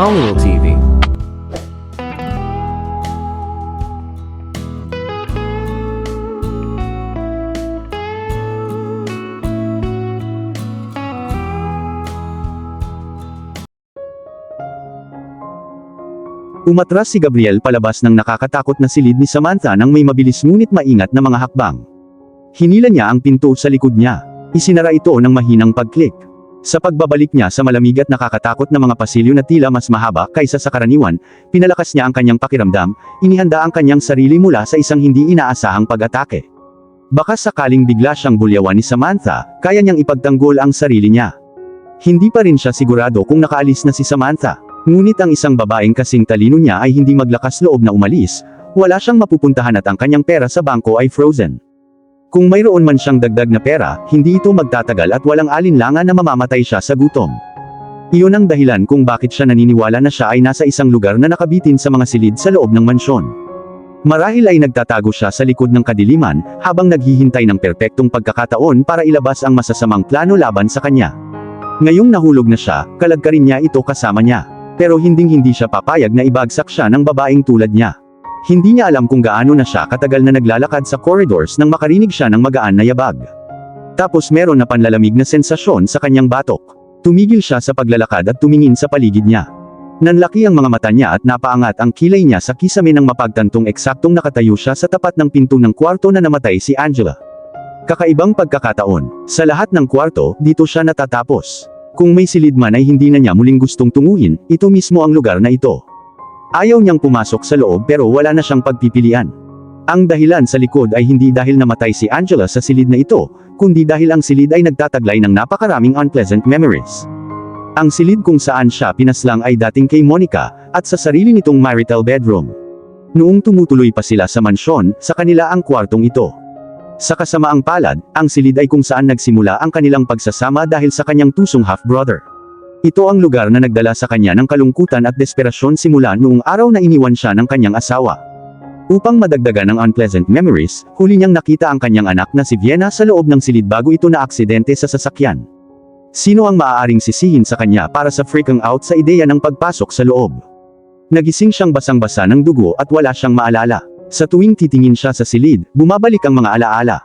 Paulo TV. Umatras si Gabriel palabas ng nakakatakot na silid ni Samantha nang may mabilis ngunit maingat na mga hakbang. Hinila niya ang pinto sa likod niya. Isinara ito ng mahinang pag-click. Sa pagbabalik niya sa malamig at nakakatakot na mga pasilyo na tila mas mahaba kaysa sa karaniwan, pinalakas niya ang kanyang pakiramdam, inihanda ang kanyang sarili mula sa isang hindi inaasahang pag-atake. Baka sakaling bigla siyang bulyawan ni Samantha, kaya niyang ipagtanggol ang sarili niya. Hindi pa rin siya sigurado kung nakaalis na si Samantha. Ngunit ang isang babaeng kasing talino niya ay hindi maglakas loob na umalis, wala siyang mapupuntahan at ang kanyang pera sa bangko ay frozen. Kung mayroon man siyang dagdag na pera, hindi ito magtatagal at walang alinlangan na mamamatay siya sa gutom. Iyon ang dahilan kung bakit siya naniniwala na siya ay nasa isang lugar na nakabitin sa mga silid sa loob ng mansyon. Marahil ay nagtatago siya sa likod ng kadiliman, habang naghihintay ng perpektong pagkakataon para ilabas ang masasamang plano laban sa kanya. Ngayong nahulog na siya, kalagkarin niya ito kasama niya. Pero hindi siya papayag na ibagsak siya ng babaeng tulad niya. Hindi niya alam kung gaano na siya katagal na naglalakad sa corridors nang makarinig siya ng magaan na yabag. Tapos meron na panlalamig na sensasyon sa kanyang batok. Tumigil siya sa paglalakad at tumingin sa paligid niya. Nanlaki ang mga mata niya at napaangat ang kilay niya sa kisame ng mapagtantong eksaktong nakatayo siya sa tapat ng pinto ng kwarto na namatay si Angela. Kakaibang pagkakataon, sa lahat ng kwarto, dito siya natatapos. Kung may silid man ay hindi na niya muling gustong tunguhin, ito mismo ang lugar na ito. Ayaw niyang pumasok sa loob pero wala na siyang pagpipilian. Ang dahilan sa likod ay hindi dahil namatay si Angela sa silid na ito, kundi dahil ang silid ay nagtataglay ng napakaraming unpleasant memories. Ang silid kung saan siya pinaslang ay dating kay Monica, at sa sarili nitong marital bedroom. Noong tumutuloy pa sila sa mansyon, sa kanila ang kwartong ito. Sa kasamaang palad, ang silid ay kung saan nagsimula ang kanilang pagsasama dahil sa kanyang tusong half-brother. Ito ang lugar na nagdala sa kanya ng kalungkutan at desperasyon simula noong araw na iniwan siya ng kanyang asawa. Upang madagdagan ang unpleasant memories, huli niyang nakita ang kanyang anak na si Vienna sa loob ng silid bago ito na-aksidente sa sasakyan. Sino ang maaaring sisihin sa kanya para sa freaking out sa ideya ng pagpasok sa loob? Nagising siyang basang-basa ng dugo at wala siyang maalala. Sa tuwing titingin siya sa silid, bumabalik ang mga alaala.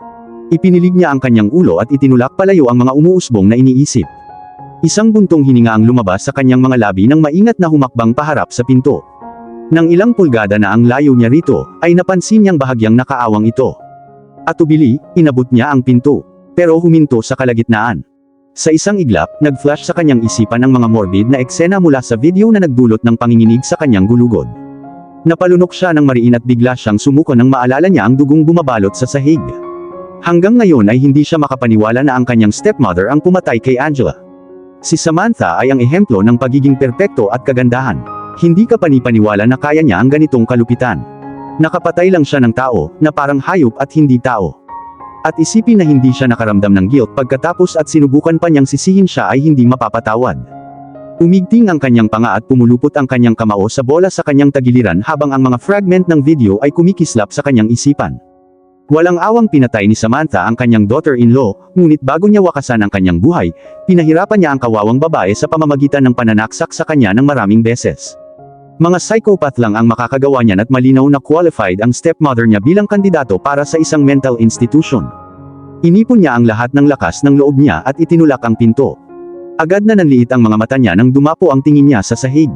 Ipinilig niya ang kanyang ulo at itinulak palayo ang mga umuusbong na iniisip. Isang buntong hininga ang lumabas sa kanyang mga labi nang maingat na humakbang paharap sa pinto. Nang ilang pulgada na ang layo niya rito, ay napansin niyang bahagyang nakaawang ito. At ubili, inabot niya ang pinto. Pero huminto sa kalagitnaan. Sa isang iglap, nag-flash sa kanyang isipan ang mga morbid na eksena mula sa video na nagdulot ng panginginig sa kanyang gulugod. Napalunok siya ng mariin at bigla siyang sumuko nang maalala niya ang dugong bumabalot sa sahig. Hanggang ngayon ay hindi siya makapaniwala na ang kanyang stepmother ang pumatay kay Angela. Si Samantha ay ang ehemplo ng pagiging perpekto at kagandahan. Hindi ka panipaniwala na kaya niya ang ganitong kalupitan. Nakapatay lang siya ng tao, na parang hayop at hindi tao. At isipin na hindi siya nakaramdam ng guilt pagkatapos at sinubukan pa niyang sisihin siya ay hindi mapapatawad. Umigting ang kanyang panga at pumulupot ang kanyang kamao sa bola sa kanyang tagiliran habang ang mga fragment ng video ay kumikislap sa kanyang isipan. Walang awang pinatay ni Samantha ang kanyang daughter-in-law, ngunit bago niya wakasan ang kanyang buhay, pinahirapan niya ang kawawang babae sa pamamagitan ng pananaksak sa kanya ng maraming beses. Mga psychopath lang ang makakagawa niyan at malinaw na qualified ang stepmother niya bilang kandidato para sa isang mental institution. Inipon niya ang lahat ng lakas ng loob niya at itinulak ang pinto. Agad na nanliit ang mga mata niya nang dumapo ang tingin niya sa sahig.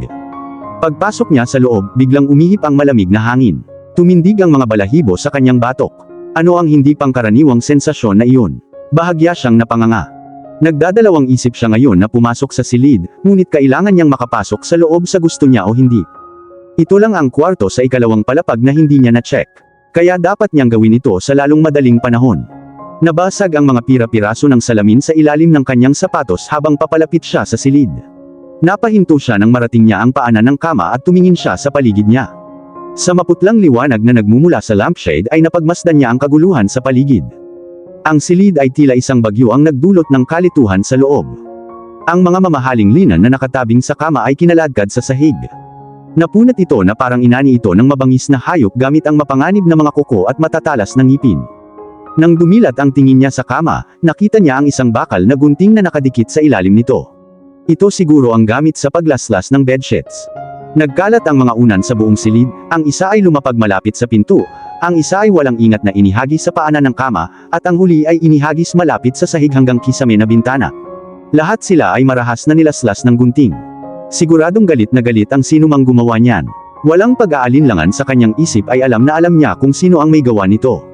Pagpasok niya sa loob, biglang umihip ang malamig na hangin. Tumindig ang mga balahibo sa kanyang batok. Ano ang hindi pangkaraniwang sensasyon na iyon? Bahagya siyang napanganga. Nagdadalawang isip siya ngayon na pumasok sa silid, ngunit kailangan niyang makapasok sa loob sa gusto niya o hindi. Ito lang ang kwarto sa ikalawang palapag na hindi niya na-check. Kaya dapat niyang gawin ito sa lalong madaling panahon. Nabasag ang mga pira-piraso ng salamin sa ilalim ng kanyang sapatos habang papalapit siya sa silid. Napahinto siya nang marating niya ang paanan ng kama at tumingin siya sa paligid niya. Sa maputlang liwanag na nagmumula sa lampshade ay napagmasdan niya ang kaguluhan sa paligid. Ang silid ay tila isang bagyo ang nagdulot ng kalituhan sa loob. Ang mga mamahaling linan na nakatabing sa kama ay kinaladkad sa sahig. Napunat ito na parang inani ito ng mabangis na hayop gamit ang mapanganib na mga kuko at matatalas na ngipin. Nang dumilat ang tingin niya sa kama, nakita niya ang isang bakal na gunting na nakadikit sa ilalim nito. Ito siguro ang gamit sa paglaslas ng bedsheets. Nagkalat ang mga unan sa buong silid, ang isa ay lumapag malapit sa pinto, ang isa ay walang ingat na inihagis sa paanan ng kama, at ang huli ay inihagis malapit sa sahig hanggang kisame na bintana. Lahat sila ay marahas na nilaslas ng gunting. Siguradong galit na galit ang sinumang gumawa niyan. Walang pag-aalinlangan sa kanyang isip ay alam na alam niya kung sino ang may gawa nito.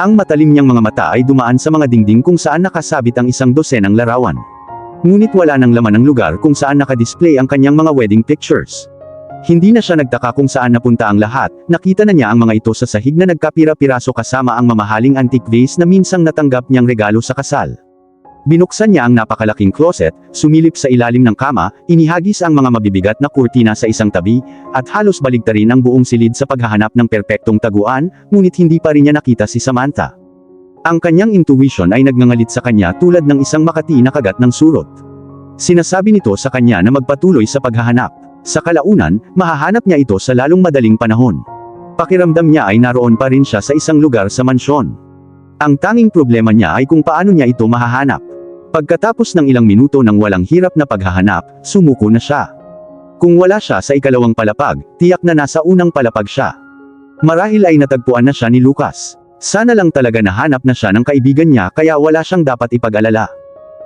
Ang matalim niyang mga mata ay dumaan sa mga dingding kung saan nakasabit ang 12 larawan. Ngunit wala nang laman ng lugar kung saan nakadisplay ang kanyang mga wedding pictures. Hindi na siya nagtaka kung saan napunta ang lahat, nakita na niya ang mga ito sa sahig na nagkapira-piraso kasama ang mamahaling antique vase na minsang natanggap niyang regalo sa kasal. Binuksan niya ang napakalaking closet, sumilip sa ilalim ng kama, inihagis ang mga mabibigat na kurtina sa isang tabi, at halos baligtarin ang buong silid sa paghahanap ng perpektong taguan, ngunit hindi pa rin niya nakita si Samantha. Ang kanyang intuition ay nagngangalit sa kanya tulad ng isang makati na kagat ng surot. Sinasabi nito sa kanya na magpatuloy sa paghahanap. Sa kalaunan, mahahanap niya ito sa lalong madaling panahon. Pakiramdam niya ay naroon pa rin siya sa isang lugar sa mansyon. Ang tanging problema niya ay kung paano niya ito mahahanap. Pagkatapos ng ilang minuto ng walang hirap na paghahanap, sumuko na siya. Kung wala siya sa ikalawang palapag, tiyak na nasa unang palapag siya. Marahil ay natagpuan na siya ni Lucas. Sana lang talaga nahanap na siya ng kaibigan niya kaya wala siyang dapat ipag-alala.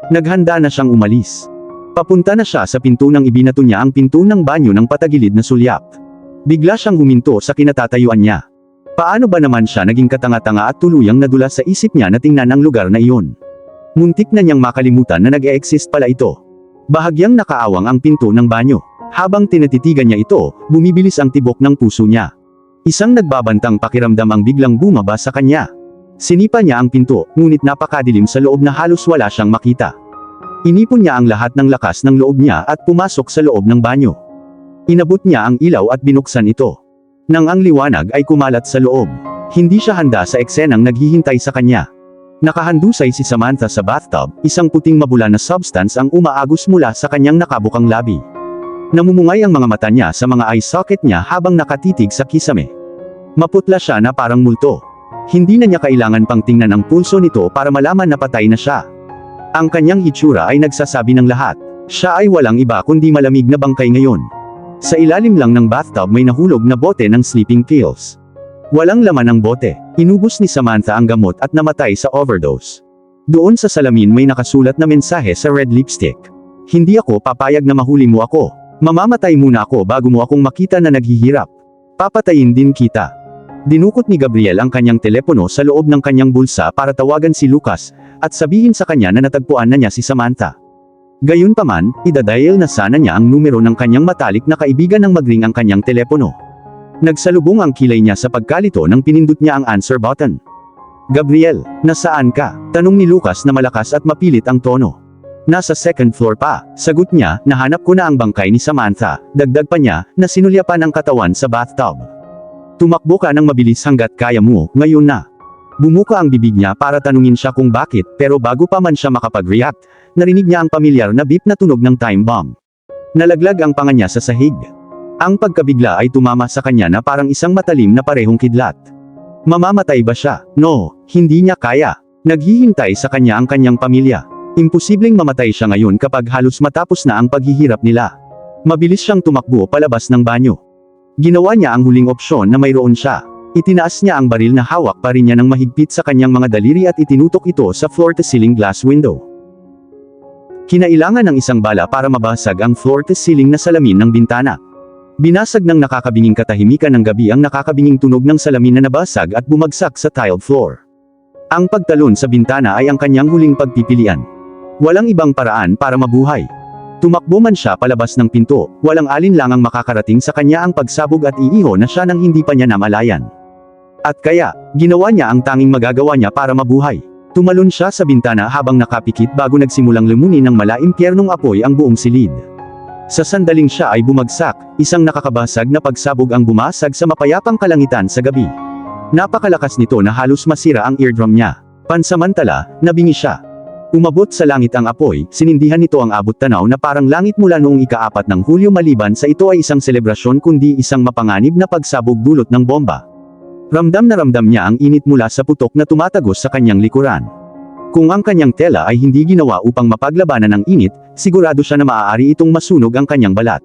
Naghanda na siyang umalis. Papunta na siya sa pinto nang ibinato niya ang pinto ng banyo ng patagilid na sulyap. Bigla siyang huminto sa kinatatayuan niya. Paano ba naman siya naging katanga-tanga at tuluyang nadula sa isip niya na tingnan ang lugar na iyon? Muntik na niyang makalimutan na nag-e-exist pala ito. Bahagyang nakaawang ang pinto ng banyo. Habang tinatitigan niya ito, bumibilis ang tibok ng puso niya. Isang nagbabantang pakiramdam ang biglang bumaba sa kanya. Sinipa niya ang pinto, ngunit napakadilim sa loob na halos wala siyang makita. Inipon niya ang lahat ng lakas ng loob niya at pumasok sa loob ng banyo. Inabot niya ang ilaw at binuksan ito. Nang ang liwanag ay kumalat sa loob. Hindi siya handa sa eksenang naghihintay sa kanya. Nakahandusay si Samantha sa bathtub, isang puting mabula na substance ang umaagos mula sa kanyang nakabukang labi. Namumungay ang mga mata niya sa mga eye socket niya habang nakatitig sa kisame. Maputla siya na parang multo. Hindi na niya kailangan pang tingnan ang pulso nito para malaman na patay na siya. Ang kanyang hitsura ay nagsasabi ng lahat. Siya ay walang iba kundi malamig na bangkay ngayon. Sa ilalim lang ng bathtub may nahulog na bote ng sleeping pills. Walang laman ang bote. Inubos ni Samantha ang gamot at namatay sa overdose. Doon sa salamin may nakasulat na mensahe sa red lipstick. Hindi ako papayag na mahuli mo ako. Mamamatay muna ako bago mo akong makita na naghihirap. Papatayin din kita. Dinukot ni Gabriel ang kanyang telepono sa loob ng kanyang bulsa para tawagan si Lucas, at sabihin sa kanya na natagpuan na niya si Samantha. Gayunpaman, idadial na sana niya ang numero ng kanyang matalik na kaibigan nang magring ang kanyang telepono. Nagsalubong ang kilay niya sa pagkalito nang pinindot niya ang answer button. Gabriel, nasaan ka? Tanong ni Lucas na malakas at mapilit ang tono. Nasa second floor pa, sagot niya, nahanap ko na ang bangkay ni Samantha, dagdag pa niya, na sinulyapan ang katawan sa bathtub. Tumakbo ka ng mabilis hanggat kaya mo, ngayon na. Bumuka ang bibig niya para tanungin siya kung bakit, pero bago pa man siya makapag-react, narinig niya ang pamilyar na beep na tunog ng time bomb. Nalaglag ang panga niya sa sahig. Ang pagkabigla ay tumama sa kanya na parang isang matalim na parehong kidlat. Mamamatay ba siya? No, hindi niya kaya. Naghihintay sa kanya ang kanyang pamilya. Imposibleng mamatay siya ngayon kapag halos matapos na ang paghihirap nila. Mabilis siyang tumakbo palabas ng banyo. Ginawa niya ang huling opsyon na mayroon siya. Itinaas niya ang baril na hawak pa rin niya ng mahigpit sa kanyang mga daliri at itinutok ito sa floor-to-ceiling glass window. Kinailangan ng isang bala para mabasag ang floor-to-ceiling na salamin ng bintana. Binasag ng nakakabinging katahimikan ng gabi ang nakakabinging tunog ng salamin na nabasag at bumagsak sa tiled floor. Ang pagtalon sa bintana ay ang kanyang huling pagpipilian. Walang ibang paraan para mabuhay. Tumakbo man siya palabas ng pinto, walang alinlangang makakarating sa kanya ang pagsabog at iiho na siya nang hindi pa niya namalayan. At kaya, ginawa niya ang tanging magagawa niya para mabuhay. Tumalon siya sa bintana habang nakapikit bago nagsimulang lumunin ng malaimpyernong apoy ang buong silid. Sa sandaling siya ay bumagsak, isang nakakabasag na pagsabog ang bumasag sa mapayapang kalangitan sa gabi. Napakalakas nito na halos masira ang eardrum niya. Pansamantala, nabingi siya. Umabot sa langit ang apoy, sinindihan nito ang abot tanaw na parang langit mula noong ika-4 ng Hulyo maliban sa ito ay isang selebrasyon kundi isang mapanganib na pagsabog dulot ng bomba. Ramdam na ramdam niya ang init mula sa putok na tumatagos sa kanyang likuran. Kung ang kanyang tela ay hindi ginawa upang mapaglabanan ng init, sigurado siya na maaari itong masunog ang kanyang balat.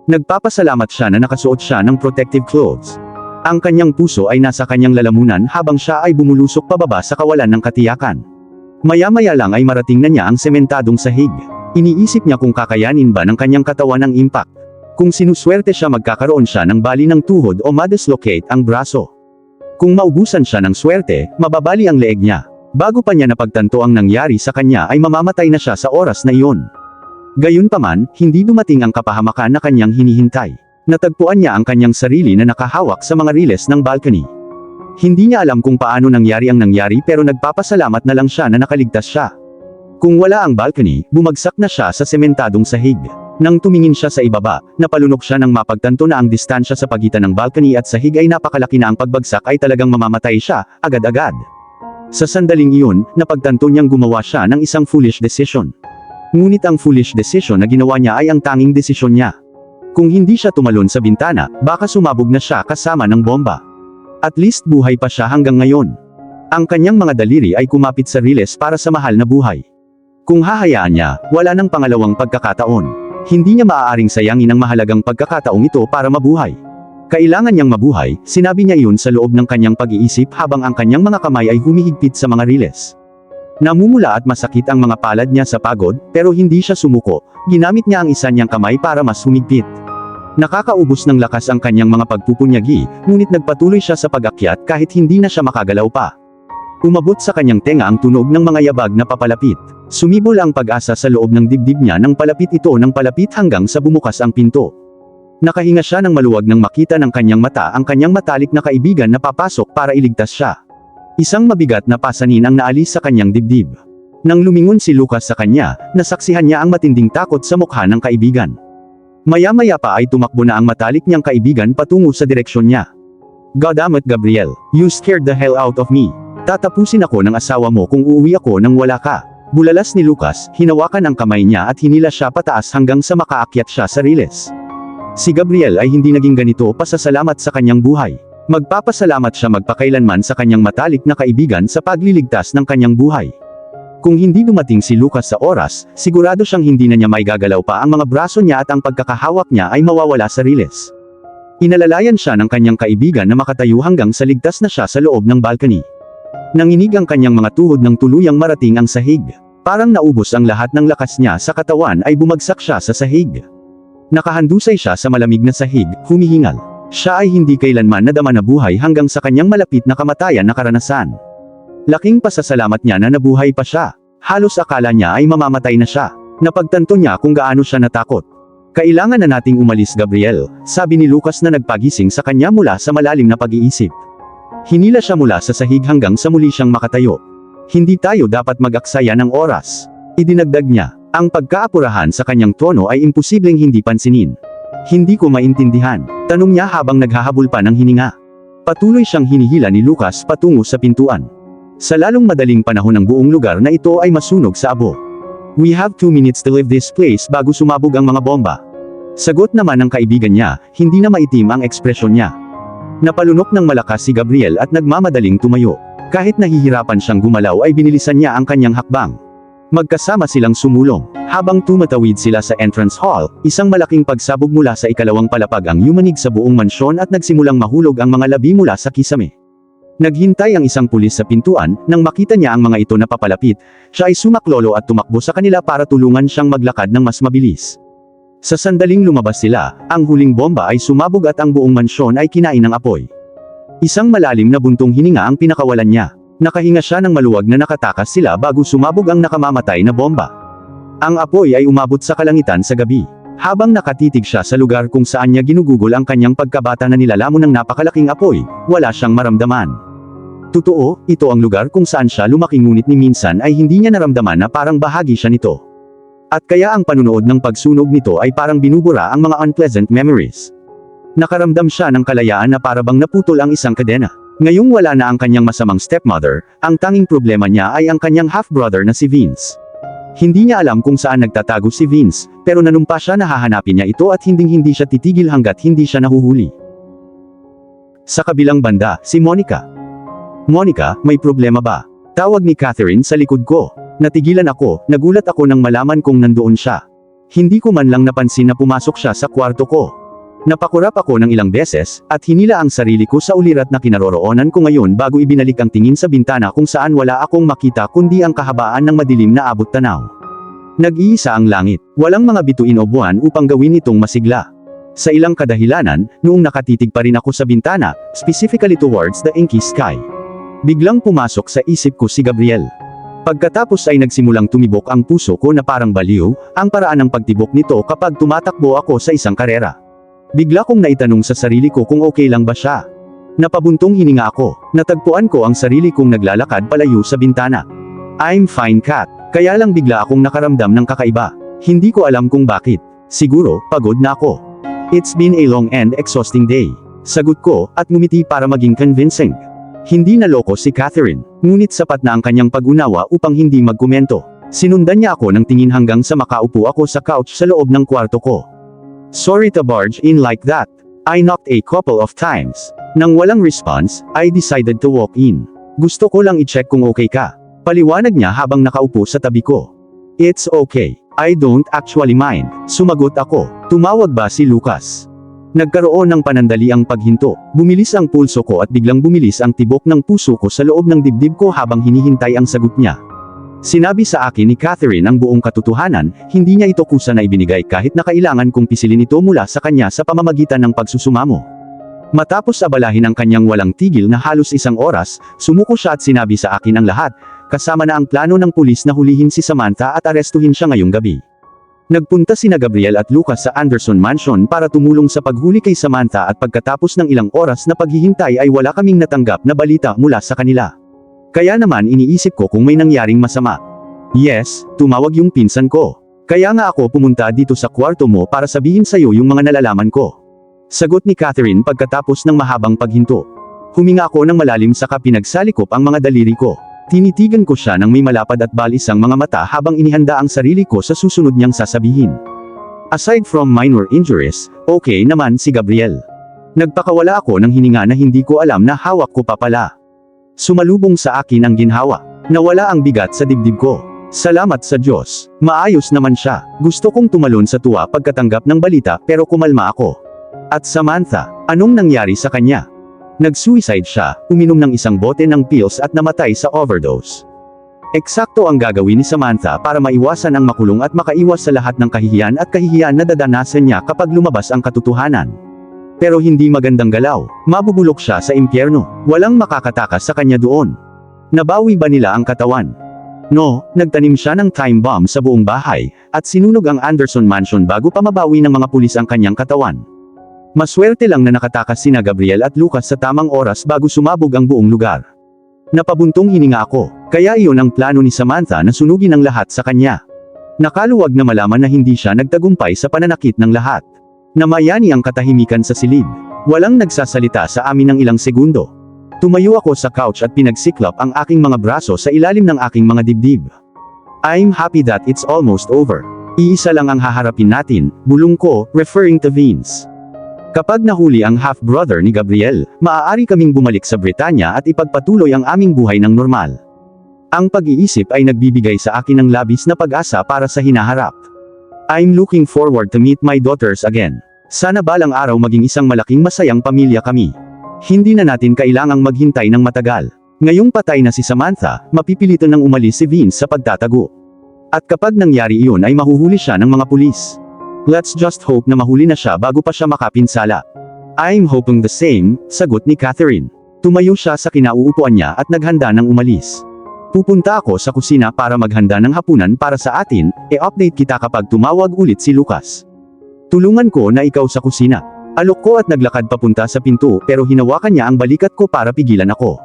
Nagpapasalamat siya na nakasuot siya ng protective clothes. Ang kanyang puso ay nasa kanyang lalamunan habang siya ay bumulusok pababa sa kawalan ng katiyakan. Maya-maya lang ay marating na niya ang sementadong sahig. Iniisip niya kung kakayanin ba ng kanyang katawan ang impact. Kung sinuswerte siya magkakaroon siya ng bali ng tuhod o madislocate ang braso. Kung maubusan siya ng swerte, mababali ang leeg niya. Bago pa niya napagtanto ang nangyari sa kanya ay mamamatay na siya sa oras na iyon. Gayunpaman, hindi dumating ang kapahamakan na kanyang hinihintay. Natagpuan niya ang kanyang sarili na nakahawak sa mga riles ng balcony. Hindi niya alam kung paano nangyari ang nangyari pero nagpapasalamat na lang siya na nakaligtas siya. Kung wala ang balcony, bumagsak na siya sa sementadong sahig. Nang tumingin siya sa ibaba, napalunok siya nang mapagtanto na ang distansya sa pagitan ng balcony at sahig ay napakalaki na ang pagbagsak ay talagang mamamatay siya, agad-agad. Sa sandaling iyon, napagtanto niyang gumawa siya ng isang foolish decision. Ngunit ang foolish decision na ginawa niya ay ang tanging desisyon niya. Kung hindi siya tumalon sa bintana, baka sumabog na siya kasama ng bomba. At least buhay pa siya hanggang ngayon. Ang kanyang mga daliri ay kumapit sa riles para sa mahal na buhay. Kung hahayaan niya, wala nang pangalawang pagkakataon. Hindi niya maaaring sayangin ang mahalagang pagkakataong ito para mabuhay. Kailangan niyang mabuhay, sinabi niya iyon sa loob ng kanyang pag-iisip habang ang kanyang mga kamay ay humihigpit sa mga riles. Namumula at masakit ang mga palad niya sa pagod, pero hindi siya sumuko. Ginamit niya ang isa niyang kamay para mas humigpit. Nakakaubos ng lakas ang kanyang mga pagpupunyagi, ngunit nagpatuloy siya sa pag-akyat kahit hindi na siya makagalaw pa. Umabot sa kanyang tenga ang tunog ng mga yabag na papalapit. Sumibol ang pag-asa sa loob ng dibdib niya nang palapit ito ng palapit hanggang sa bumukas ang pinto. Nakahinga siya ng maluwag nang makita ng kanyang mata ang kanyang matalik na kaibigan na papasok para iligtas siya. Isang mabigat na pasanin ang naalis sa kanyang dibdib. Nang lumingon si Lucas sa kanya, nasaksihan niya ang matinding takot sa mukha ng kaibigan. Maya-maya pa ay tumakbo na ang matalik niyang kaibigan patungo sa direksyon niya. "Goddammit Gabriel, you scared the hell out of me. Tatapusin ako ng asawa mo kung uuwi ako nang wala ka." Bulalas ni Lucas, hinawakan ang kamay niya at hinila siya pataas hanggang sa makaakyat siya sa riles. Si Gabriel ay hindi naging ganito pasasalamat sa kanyang buhay. Magpapasalamat siya magpakailanman sa kanyang matalik na kaibigan sa pagliligtas ng kanyang buhay. Kung hindi dumating si Lucas sa oras, sigurado siyang hindi na niya may gagalaw pa ang mga braso niya at ang pagkakahawak niya ay mawawala sa riles. Inalalayan siya ng kanyang kaibigan na makatayo hanggang sa ligtas na siya sa loob ng balcony. Nanginig ang kanyang mga tuhod ng tuluyang marating ang sahig. Parang naubos ang lahat ng lakas niya sa katawan ay bumagsak siya sa sahig. Nakahandusay siya sa malamig na sahig, humihingal. Siya ay hindi kailanman nadama na buhay hanggang sa kanyang malapit na kamatayan na karanasan. Laking pasasalamat niya na nabuhay pa siya. Halos akala niya ay mamamatay na siya. Napagtanto niya kung gaano siya natakot. "Kailangan na nating umalis Gabriel," sabi ni Lucas na nagpagising sa kanya mula sa malalim na pag-iisip. Hinila siya mula sa sahig hanggang sa muli siyang makatayo. "Hindi tayo dapat mag-aksaya ng oras." Idinagdag niya. Ang pagkaapurahan sa kanyang tono ay imposibleng hindi pansinin. "Hindi ko maintindihan," tanong niya habang naghahabol pa ng hininga. Patuloy siyang hinihila ni Lucas patungo sa pintuan. Sa lalong madaling panahon ng buong lugar na ito ay masunog sa abo. "We have 2 minutes to leave this place bago sumabog ang mga bomba." Sagot naman ng kaibigan niya, hindi na maitim ang ekspresyon niya. Napalunok ng malakas si Gabriel at nagmamadaling tumayo. Kahit nahihirapan siyang gumalaw ay binilisan niya ang kanyang hakbang. Magkasama silang sumulong. Habang tumatawid sila sa entrance hall, isang malaking pagsabog mula sa ikalawang palapag ang yumanig sa buong mansyon at nagsimulang mahulog ang mga labi mula sa kisame. Naghintay ang isang pulis sa pintuan, nang makita niya ang mga ito na papalapit, siya ay sumaklolo at tumakbo sa kanila para tulungan siyang maglakad ng mas mabilis. Sa sandaling lumabas sila, ang huling bomba ay sumabog at ang buong mansyon ay kinain ng apoy. Isang malalim na buntong hininga ang pinakawalan niya. Nakahinga siya ng maluwag na nakatakas sila bago sumabog ang nakamamatay na bomba. Ang apoy ay umabot sa kalangitan sa gabi. Habang nakatitig siya sa lugar kung saan niya ginugugol ang kanyang pagkabata na nilalamon ng napakalaking apoy, wala siyang maramdaman. Totoo, ito ang lugar kung saan siya lumaki ngunit ni minsan ay hindi niya naramdaman na parang bahagi siya nito. At kaya ang panunood ng pagsunog nito ay parang binubura ang mga unpleasant memories. Nakaramdam siya ng kalayaan na parabang naputol ang isang kadena. Ngayong wala na ang kanyang masamang stepmother, ang tanging problema niya ay ang kanyang half-brother na si Vince. Hindi niya alam kung saan nagtatago si Vince, pero nanumpa siya na hahanapin niya ito at hinding-hindi siya titigil hanggat hindi siya nahuhuli. Sa kabilang banda, si Monica. "Monica, may problema ba?" Tawag ni Catherine sa likod ko. Natigilan ako, nagulat ako nang malaman kong nandoon siya. Hindi ko man lang napansin na pumasok siya sa kwarto ko. Napakurap ako ng ilang beses, at hinila ang sarili ko sa ulirat na kinaroroonan ko ngayon bago ibinalik ang tingin sa bintana kung saan wala akong makita kundi ang kahabaan ng madilim na abot tanaw. Nag-iisa ang langit, walang mga bituin o buwan upang gawin itong masigla. Sa ilang kadahilanan, noong nakatitig pa rin ako sa bintana, specifically towards the inky sky, biglang pumasok sa isip ko si Gabriel. Pagkatapos ay nagsimulang tumibok ang puso ko na parang baliw, ang paraan ng pagtibok nito kapag tumatakbo ako sa isang karera. Bigla kong naitanong sa sarili ko kung okay lang ba siya. Napabuntong hininga ako, natagpuan ko ang sarili kong naglalakad palayo sa bintana. I'm fine Kat, kaya lang bigla akong nakaramdam ng kakaiba. Hindi ko alam kung bakit. Siguro, pagod na ako. It's been a long and exhausting day. Sagot ko, at ngumiti para maging convincing. Hindi naloko si Catherine, ngunit sapat na ang kanyang pag-unawa upang hindi magkomento. Sinundan niya ako ng tingin hanggang sa makaupo ako sa couch sa loob ng kwarto ko. Sorry to barge in like that. I knocked a couple of times. Nang walang response, I decided to walk in. Gusto ko lang i-check kung okay ka. Paliwanag niya habang nakaupo sa tabi ko. It's okay. I don't actually mind. Sumagot ako. Tumawag ba si Lucas? Nagkaroon ng panandali ang paghinto. Bumilis ang pulso ko at biglang bumilis ang tibok ng puso ko sa loob ng dibdib ko habang hinihintay ang sagot niya. Sinabi sa akin ni Catherine ang buong katotohanan, hindi niya ito kusa na ibinigay kahit na kailangan kong pisilin ito mula sa kanya sa pamamagitan ng pagsusumamo. Matapos abalahin ang kanyang walang tigil na halos isang oras, sumuko siya at sinabi sa akin ang lahat, kasama na ang plano ng pulis na hulihin si Samantha at arestuhin siya ngayong gabi. Nagpunta sina Gabriel at Lucas sa Anderson Mansion para tumulong sa paghuli kay Samantha at pagkatapos ng ilang oras na paghihintay ay wala kaming natanggap na balita mula sa kanila. Kaya naman iniisip ko kung may nangyaring masama. Yes, tumawag yung pinsan ko. Kaya nga ako pumunta dito sa kwarto mo para sabihin sa'yo yung mga nalalaman ko. Sagot ni Catherine pagkatapos ng mahabang paghinto. Huminga ako ng malalim saka pinagsalikop ang mga daliri ko. Tinitigan ko siya ng may malapad at balisang mga mata habang inihanda ang sarili ko sa susunod niyang sasabihin. Aside from minor injuries, okay naman si Gabriel. Nagpakawala ako ng hininga na hindi ko alam na hawak ko pa pala. Sumalubong sa akin ang ginhawa. Nawala ang bigat sa dibdib ko. Salamat sa Diyos. Maayos naman siya. Gusto kong tumalon sa tuwa pagkatanggap ng balita pero kumalma ako. At Samantha, anong nangyari sa kanya? Nag-suicide siya, uminom ng isang bote ng pills at namatay sa overdose. Eksakto ang gagawin ni Samantha para maiwasan ang makulong at makaiwas sa lahat ng kahihiyan at kahihiyan na dadanasan niya kapag lumabas ang katotohanan. Pero hindi magandang galaw, mabubulok siya sa impyerno, walang makakatakas sa kanya doon. Nabawi ba nila ang katawan? No, nagtanim siya ng time bomb sa buong bahay, at sinunog ang Anderson Mansion bago pa mabawi ng mga pulis ang kanyang katawan. Maswerte lang na nakatakas sina Gabriel at Lucas sa tamang oras bago sumabog ang buong lugar. Napabuntong hininga ako, kaya iyon ang plano ni Samantha na sunugin ang lahat sa kanya. Nakaluwag na malaman na hindi siya nagtagumpay sa pananakit ng lahat. Namayani ang katahimikan sa silid. Walang nagsasalita sa amin ng ilang segundo. Tumayo ako sa couch at pinagsiklap ang aking mga braso sa ilalim ng aking mga dibdib. I'm happy that it's almost over. Iisa lang ang haharapin natin, bulong ko, referring to Vince. Kapag nahuli ang half-brother ni Gabriel, maaari kaming bumalik sa Britanya at ipagpatuloy ang aming buhay ng normal. Ang pag-iisip ay nagbibigay sa akin ng labis na pag-asa para sa hinaharap. I'm looking forward to meet my daughters again. Sana balang araw maging isang malaking masayang pamilya kami. Hindi na natin kailangang maghintay ng matagal. Ngayong patay na si Samantha, mapipilitan ng umalis si Vince sa pagtatago. At kapag nangyari iyon ay mahuhuli siya ng mga pulis. Let's just hope na mahuli na siya bago pa siya makapinsala. I'm hoping the same, sagot ni Catherine. Tumayo siya sa kinauupuan niya at naghanda ng umalis. Pupunta ako sa kusina para maghanda ng hapunan para sa atin, update kita kapag tumawag ulit si Lucas. Tulungan ko na ikaw sa kusina. Alok ko at naglakad papunta sa pinto pero hinawakan niya ang balikat ko para pigilan ako.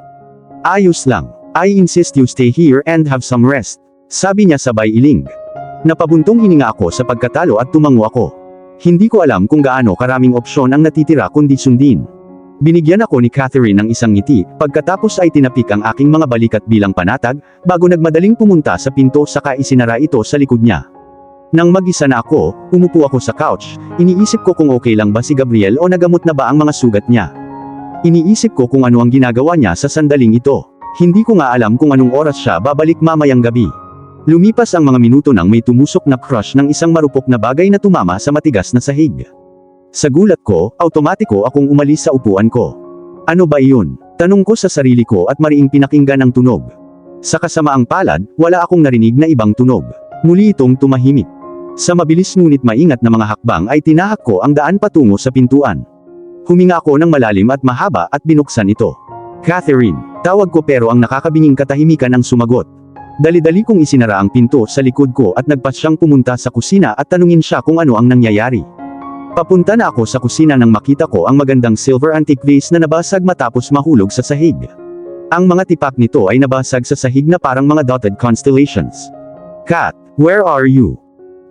Ayos lang. I insist you stay here and have some rest. Sabi niya sabay iling. Napabuntong hininga ako sa pagkatalo at tumango ako. Hindi ko alam kung gaano karaming opsyon ang natitira kundi sundin. Binigyan ako ni Catherine ng isang ngiti, pagkatapos ay tinapik ang aking mga balikat bilang panatag, bago nagmadaling pumunta sa pinto saka isinara ito sa likod niya. Nang mag-isa na ako, umupo ako sa couch, iniisip ko kung okay lang ba si Gabriel o nagamot na ba ang mga sugat niya. Iniisip ko kung ano ang ginagawa niya sa sandaling ito. Hindi ko nga alam kung anong oras siya babalik mamayang gabi. Lumipas ang mga minuto nang may tumusok na crush ng isang marupok na bagay na tumama sa matigas na sahig. Sa gulat ko, automatiko akong umalis sa upuan ko. Ano ba iyon? Tanong ko sa sarili ko at mariing pinakinggan ang tunog. Sa kasamaang palad, wala akong narinig na ibang tunog. Muli itong tumahimik. Sa mabilis ngunit maingat na mga hakbang ay tinahak ko ang daan patungo sa pintuan. Huminga ako ng malalim at mahaba at binuksan ito. Catherine, tawag ko pero ang nakakabinging katahimikan ang sumagot. Dali-dali kong isinara ang pinto sa likod ko at nagpasyang pumunta sa kusina at tanungin siya kung ano ang nangyayari. Papunta na ako sa kusina nang makita ko ang magandang silver antique vase na nabasag matapos mahulog sa sahig. Ang mga tipak nito ay nabasag sa sahig na parang mga dotted constellations. Kat, where are you?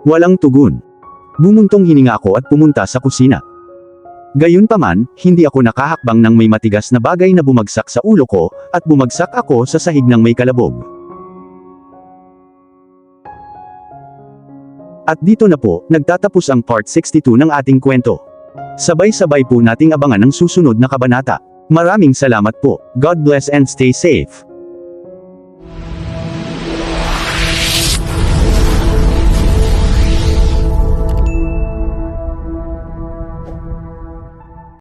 Walang tugon. Bumuntong hininga ako at pumunta sa kusina. Gayunpaman, hindi ako nakahakbang nang may matigas na bagay na bumagsak sa ulo ko, at bumagsak ako sa sahig ng may kalabog. At dito na po, nagtatapos ang part 62 ng ating kwento. Sabay-sabay po nating abangan ang susunod na kabanata. Maraming salamat po. God bless and stay safe.